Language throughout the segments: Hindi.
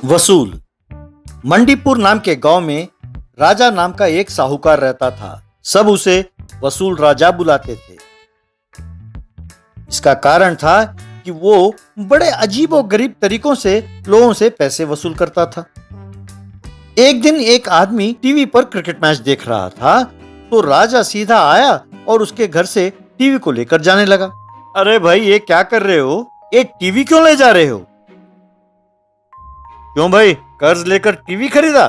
वसूल। मंडीपुर नाम के गांव में राजा नाम का एक साहूकार रहता था। सब उसे वसूल राजा बुलाते थे। इसका कारण था कि वो बड़े अजीब और गरीब तरीकों से लोगों से पैसे वसूल करता था। एक दिन एक आदमी टीवी पर क्रिकेट मैच देख रहा था तो राजा सीधा आया और उसके घर से टीवी को लेकर जाने लगा। अरे भाई, ये क्या कर रहे हो? ये टीवी क्यों ले जा रहे हो? क्यों भाई, कर्ज लेकर टीवी खरीदा?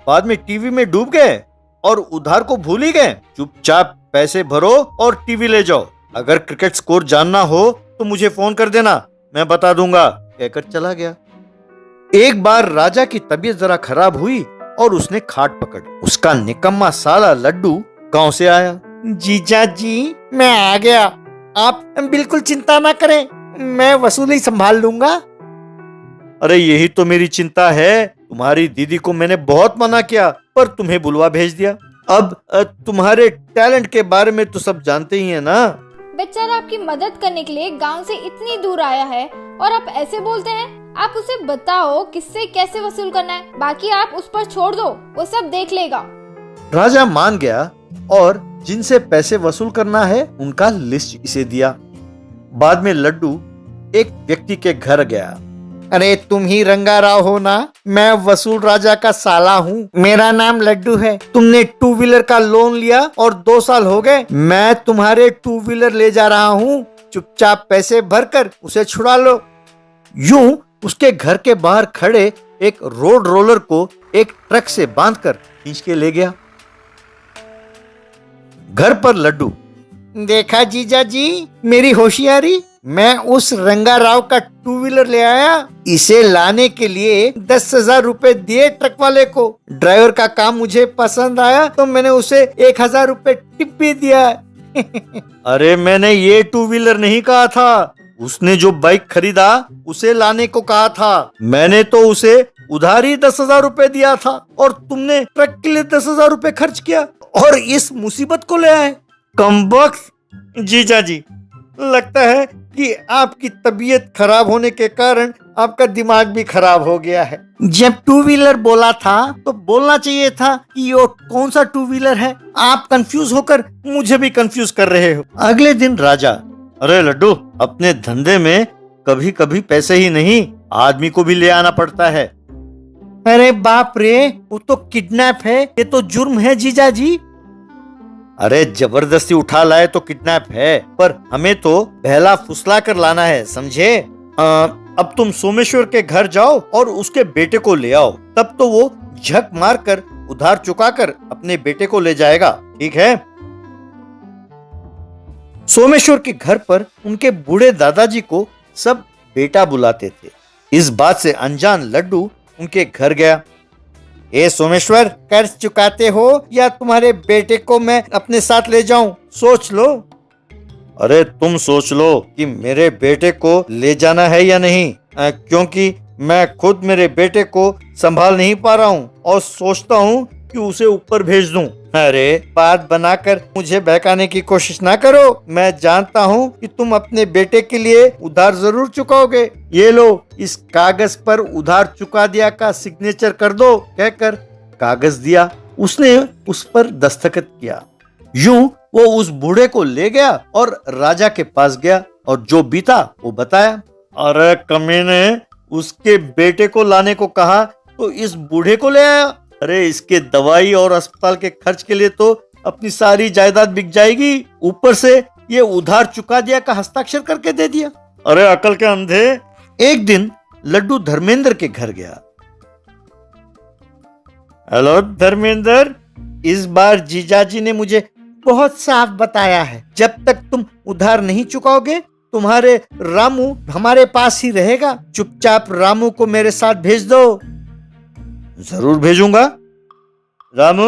बाद में टीवी में डूब गए और उधार को भूल ही गए? चुपचाप पैसे भरो और टीवी ले जाओ। अगर क्रिकेट स्कोर जानना हो तो मुझे फोन कर देना, मैं बता दूंगा, कहकर चला गया। एक बार राजा की तबीयत जरा खराब हुई और उसने खाट पकड़ी। उसका निकम्मा साला लड्डू गांव से आया। जीजा जी, मैं आ गया। आप बिल्कुल चिंता ना करें, मैं वसूली संभाल लूंगा। अरे यही तो मेरी चिंता है। तुम्हारी दीदी को मैंने बहुत मना किया पर तुम्हें बुलवा भेज दिया। अब तुम्हारे टैलेंट के बारे में तो सब जानते ही हैं ना। बेचारा आपकी मदद करने के लिए गांव से इतनी दूर आया है और आप ऐसे बोलते हैं। आप उसे बताओ किससे कैसे वसूल करना है, बाकी आप उस पर छोड़ दो, वो सब देख लेगा। राजा मान गया और जिनसे पैसे वसूल करना है उनका लिस्ट इसे दिया। बाद में लड्डू एक व्यक्ति के घर गया। अरे तुम ही रंगा राव हो ना? मैं वसूल राजा का साला हूँ, मेरा नाम लड्डू है। तुमने 2 व्हीलर का लोन लिया और 2 साल हो गए, मैं तुम्हारे 2 व्हीलर ले जा रहा हूँ। चुपचाप पैसे भरकर उसे छुड़ा लो। यूं उसके घर के बाहर खड़े एक रोड रोलर को एक ट्रक से बांधकर खींच के ले गया। घर पर लड्डू, देखा जीजा जी मेरी होशियारी? मैं उस रंगा राव का 2 व्हीलर ले आया। इसे लाने के लिए 10,000 रुपए दिए ट्रक वाले को। ड्राइवर का काम मुझे पसंद आया तो मैंने उसे 1,000 रुपए टिप भी दिया। अरे मैंने ये 2 व्हीलर नहीं कहा था, उसने जो बाइक खरीदा उसे लाने को कहा था। मैंने तो उसे उधार ही 10,000 रुपए दिया था और तुमने ट्रक के लिए 10,000 रुपए खर्च किया और इस मुसीबत को ले आए। कमबख्त। जीजा जी, लगता है कि आपकी तबीयत खराब होने के कारण आपका दिमाग भी खराब हो गया है। जब 2 व्हीलर बोला था तो बोलना चाहिए था कि ये कौन सा 2 व्हीलर है। आप कंफ्यूज होकर मुझे भी कंफ्यूज कर रहे हो। अगले दिन राजा, अरे लड्डू, अपने धंधे में कभी कभी पैसे ही नहीं आदमी को भी ले आना पड़ता है। अरे बाप रे, वो तो किडनैप है, ये तो जुर्म है जीजा जी। अरे जबरदस्ती उठा लाए तो किडनैप है, पर हमें तो बहला फुसला कर लाना है, समझे? अब तुम सोमेश्वर के घर जाओ और उसके बेटे को ले आओ, तब तो वो झक मार कर उधार चुकाकर अपने बेटे को ले जाएगा, ठीक है? सोमेश्वर के घर पर उनके बूढ़े दादाजी को सब बेटा बुलाते थे। इस बात से अनजान लड्डू उनके घर गया। ए सोमेश्वर, कर्ज चुकाते हो या तुम्हारे बेटे को मैं अपने साथ ले जाऊं? सोच लो। अरे तुम सोच लो कि मेरे बेटे को ले जाना है या नहीं, क्योंकि मैं खुद मेरे बेटे को संभाल नहीं पा रहा हूँ और सोचता हूँ कि उसे ऊपर भेज दूं। अरे बात बनाकर मुझे बहकाने की कोशिश ना करो। मैं जानता हूँ कि तुम अपने बेटे के लिए उधार जरूर चुकाओगे। ये लो, इस कागज पर उधार चुका दिया का सिग्नेचर कर दो, कहकर कागज दिया। उसने उस पर दस्तखत किया। यूं वो उस बूढ़े को ले गया और राजा के पास गया और जो बीता वो बताया। अरे कमीने, उसके बेटे को लाने को कहा तो इस बूढ़े को ले आया। अरे इसके दवाई और अस्पताल के खर्च के लिए तो अपनी सारी जायदाद बिक जाएगी, ऊपर से ये उधार चुका दिया का हस्ताक्षर करके दे दिया। अरे अकल के अंधे। एक दिन लड्डू धर्मेंद्र के घर गया। हेलो धर्मेंद्र, इस बार जीजाजी ने मुझे बहुत साफ बताया है, जब तक तुम उधार नहीं चुकाओगे तुम्हारे रामू हमारे पास ही रहेगा। चुपचाप रामू को मेरे साथ भेज दो। जरूर भेजूंगा। रामू,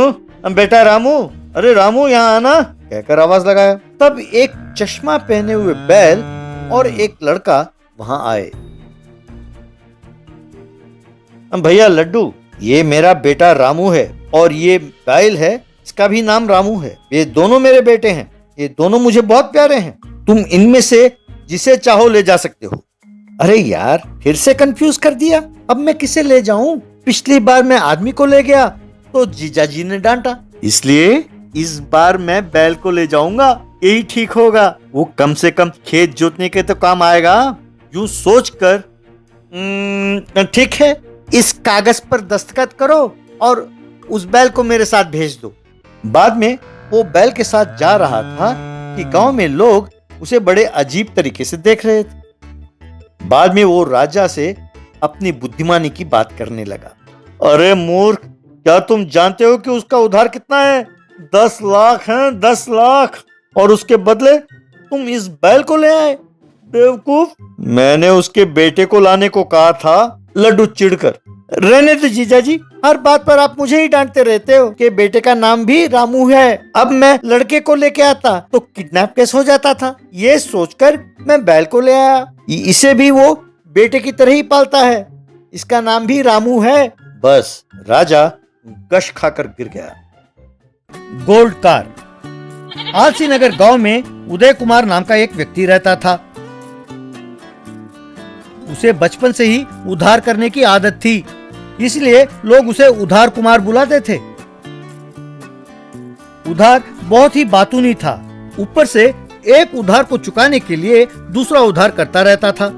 बेटा रामू, अरे रामू यहाँ आना, कहकर आवाज लगाया। तब एक चश्मा पहने हुए बैल और एक लड़का वहां आए। भैया लड्डू, ये मेरा बेटा रामू है और ये बैल है, इसका भी नाम रामू है। ये दोनों मेरे बेटे हैं, ये दोनों मुझे बहुत प्यारे हैं। तुम इनमें से जिसे चाहो ले जा सकते हो। अरे यार, फिर से कंफ्यूज कर दिया। अब मैं किसे ले जाऊं? पिछली बार मैं आदमी को ले गया तो जीजाजी ने डांटा, इसलिए इस बार मैं बैल को ले जाऊंगा, यही ठीक होगा। वो कम से कम खेत जोतने के तो काम आएगा। यूं सोचकर ठीक है, इस कागज पर दस्तखत करो और उस बैल को मेरे साथ भेज दो। बाद में वो बैल के साथ जा रहा था कि गांव में लोग उसे बड़े अजीब तरीके से देख रहे थे। बाद में वो राजा से अपनी बुद्धिमानी की बात करने लगा। अरे मूर्ख, क्या तुम जानते हो कि उसका उधार कितना है? 10 लाख है, 10 लाख। और उसके बदले तुम इस बैल को ले आए? बेवकूफ, मैंने उसके बेटे को लाने को कहा था। लड्डू चिढ़कर, रहने दो जीजाजी, हर बात पर आप मुझे ही डांटते रहते हो कि बेटे का नाम भी रामू है। अब मैं लड़के को लेके आता तो किडनैप केस हो जाता था, ये सोचकर मैं बैल को ले आया। इसे भी वो बेटे की तरह ही पालता है, इसका नाम भी रामू है। बस राजा गश खाकर गिर गया। Gold car. आलसी नगर गांव में उदय कुमार नाम का एक व्यक्ति रहता था। उसे बचपन से ही उधार करने की आदत थी, इसलिए लोग उसे उधार कुमार बुलाते थे। उधार बहुत ही बातूनी था, ऊपर से एक उधार को चुकाने के लिए दूसरा उधार करता रहता था।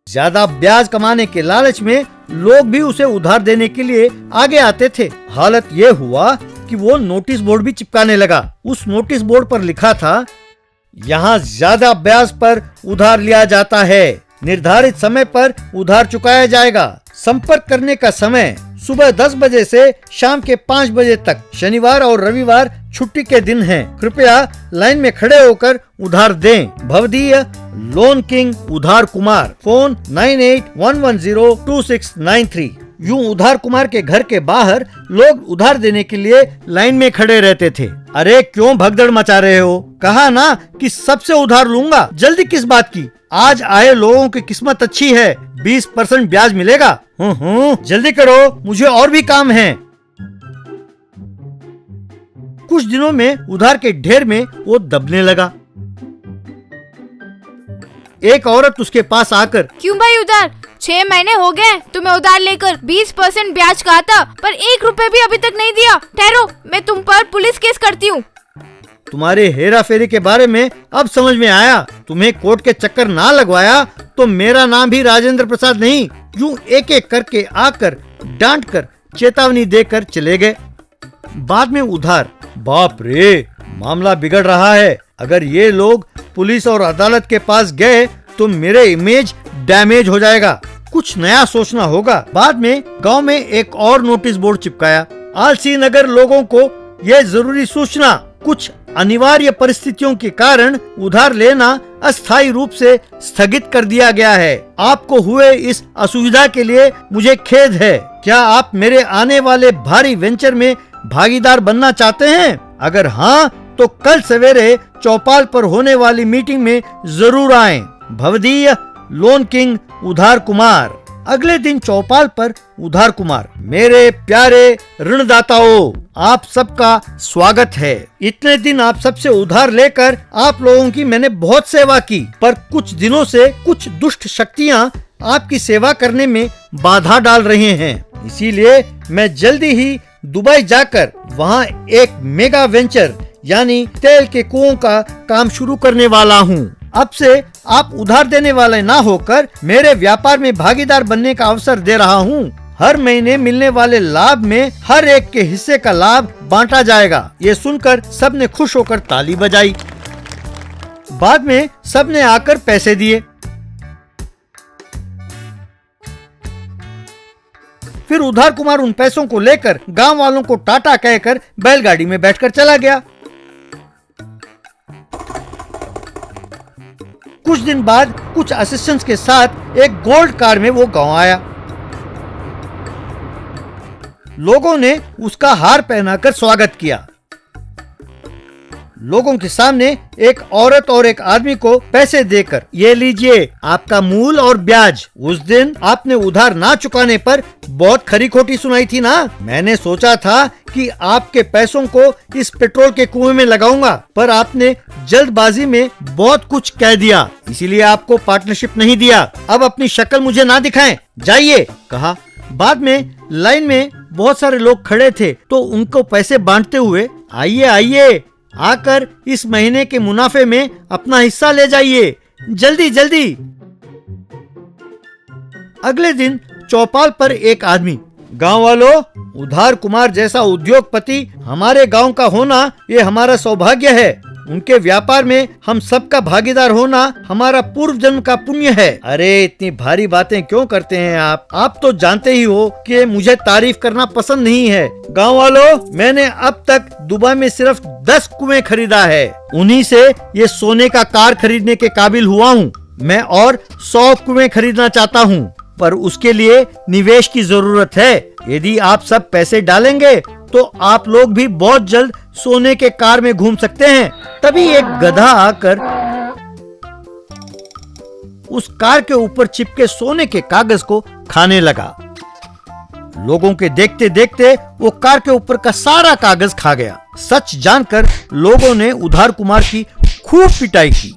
ज्यादा ब्याज कमाने के लालच में लोग भी उसे उधार देने के लिए आगे आते थे। हालत यह हुआ कि वो नोटिस बोर्ड भी चिपकाने लगा। उस नोटिस बोर्ड पर लिखा था, यहाँ ज्यादा ब्याज पर उधार लिया जाता है, निर्धारित समय पर उधार चुकाया जाएगा। संपर्क करने का समय सुबह 10 बजे से शाम के 5 बजे तक, शनिवार और रविवार छुट्टी के दिन हैं। कृपया लाइन में खड़े होकर उधार दें। भवदीय लोन किंग उधार कुमार, फोन 9811022693। यूं उधार कुमार के घर के बाहर लोग उधार देने के लिए लाइन में खड़े रहते थे। अरे क्यों भगदड़ मचा रहे हो? कहा ना कि सबसे उधार लूंगा, जल्दी किस बात की? आज आए लोगों की किस्मत अच्छी है, 20% ब्याज मिलेगा। जल्दी करो, मुझे और भी काम है। कुछ दिनों में उधार के ढेर में वो दबने लगा। एक औरत उसके पास आकर, क्यों भाई उधार? 6 महीने हो गए तुम्हें उधार लेकर, 20% ब्याज कहा था पर 1 रुपए भी अभी तक नहीं दिया। ठहरो, मैं तुम पर पुलिस केस करती हूँ। तुम्हारे हेरा फेरी के बारे में अब समझ में आया। तुम्हें कोर्ट के चक्कर ना लगवाया तो मेरा नाम भी राजेंद्र प्रसाद नहीं। यूं एक एक करके आकर डांट कर चेतावनी देकर चले गए। बाद में उधार, बाप रे, मामला बिगड़ रहा है। अगर ये लोग पुलिस और अदालत के पास गए तो मेरे इमेज डैमेज हो जाएगा। कुछ नया सोचना होगा। बाद में गांव में एक और नोटिस बोर्ड चिपकाया। आलसी नगर लोगों को यह जरूरी सूचना, कुछ अनिवार्य परिस्थितियों के कारण उधार लेना अस्थायी रूप से स्थगित कर दिया गया है। आपको हुए इस असुविधा के लिए मुझे खेद है। क्या आप मेरे आने वाले भारी वेंचर में भागीदार बनना चाहते हैं? अगर हाँ तो कल सवेरे चौपाल पर होने वाली मीटिंग में जरूर आएं। भवदीय लोन किंग उधार कुमार। अगले दिन चौपाल पर उधार कुमार, मेरे प्यारे ऋणदाताओं, आप सबका स्वागत है। इतने दिन आप सबसे उधार लेकर आप लोगों की मैंने बहुत सेवा की, पर कुछ दिनों से कुछ दुष्ट शक्तियां आपकी सेवा करने में बाधा डाल रहे हैं। इसीलिए मैं जल्दी ही दुबई जाकर वहां एक मेगा वेंचर यानी तेल के कुओं का काम शुरू करने वाला हूँ। अब से आप उधार देने वाले ना होकर मेरे व्यापार में भागीदार बनने का अवसर दे रहा हूँ। हर महीने मिलने वाले लाभ में हर एक के हिस्से का लाभ बांटा जाएगा। ये सुनकर सबने खुश होकर ताली बजाई। बाद में सबने आकर पैसे दिए। फिर उधार कुमार उन पैसों को लेकर गांव वालों को टाटा कहकर बैलगाड़ी में बैठकर चला गया। कुछ दिन बाद कुछ असिस्टेंट्स के साथ एक गोल्ड कार में वो गांव आया। लोगों ने उसका हार पहनाकर स्वागत किया। लोगों के सामने एक औरत और एक आदमी को पैसे देकर, ये लीजिए आपका मूल और ब्याज। उस दिन आपने उधार ना चुकाने पर बहुत खरी खोटी सुनाई थी ना। मैंने सोचा था कि आपके पैसों को इस पेट्रोल के कुएं में लगाऊंगा, पर आपने जल्दबाजी में बहुत कुछ कह दिया, इसीलिए आपको पार्टनरशिप नहीं दिया। अब अपनी शक्ल मुझे ना दिखाएं, जाइए, कहा। बाद में लाइन में बहुत सारे लोग खड़े थे तो उनको पैसे बांटते हुए, आइए आइए, आकर इस महीने के मुनाफे में अपना हिस्सा ले जाइए, जल्दी जल्दी। अगले दिन चौपाल पर एक आदमी, गांव वालों, उधार कुमार जैसा उद्योगपति हमारे गांव का होना ये हमारा सौभाग्य है। उनके व्यापार में हम सबका भागीदार होना हमारा पूर्व जन्म का पुण्य है। अरे इतनी भारी बातें क्यों करते हैं आप तो जानते ही हो कि मुझे तारीफ करना पसंद नहीं है। गांव वालों, मैंने अब तक दुबई में सिर्फ 10 कुएं खरीदा है, उन्हीं से ये सोने का कार खरीदने के काबिल हुआ हूँ। मैं और 100 कुएं खरीदना चाहता हूँ, पर उसके लिए निवेश की जरूरत है। यदि आप सब पैसे डालेंगे तो आप लोग भी बहुत जल्द सोने के कार में घूम सकते हैं। तभी एक गधा आकर उस कार के ऊपर चिपके सोने के कागज को खाने लगा। लोगों के देखते देखते वो कार के ऊपर का सारा कागज खा गया। सच जानकर लोगों ने उधार कुमार की खूब पिटाई की।